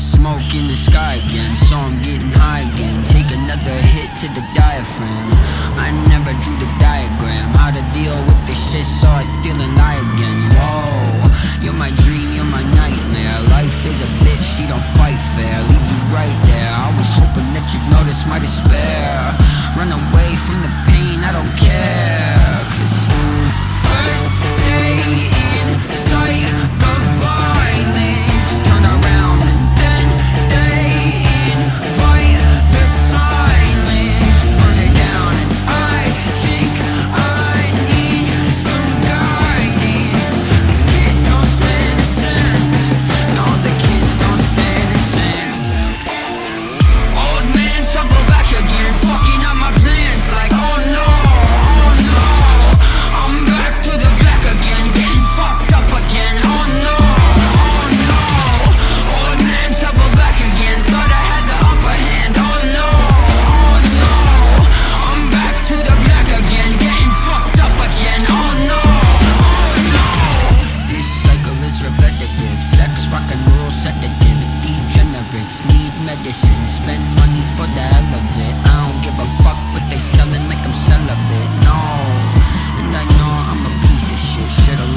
smoke in the sky again, so I'm getting high again. Take another hit to the diaphragm. I never drew the diagram, how to deal with this shit, so I still and lie again. Whoa, you're my dream, you're my nightmare. Life is a bitch, she don't fight fair. Leave you right there, I was hoping that you'd notice my despair. Run away from the pain, I don't care. Cause first day in sight, the violence. Turn around and then day in fight, the silence. Burn it down and I think I need some guidance. The kids don't stand a chance. No, the kids don't stand a chance. Old man trouble back again, fucking up my plans like oh no, oh no. I'm back to the black again, getting fucked up again, oh no, oh no. Old man trouble back again, thought I had the upper hand, oh no, oh no. I'm back to the black again, getting fucked up again, oh no, oh no. This cycle is repetitive, sex, rock and roll, sedatives, degenerates, need medicine, spend money for the hell of it. I don't give a fuck, but they selling like I'm celibate, no. And I know I'm a piece of shit, should've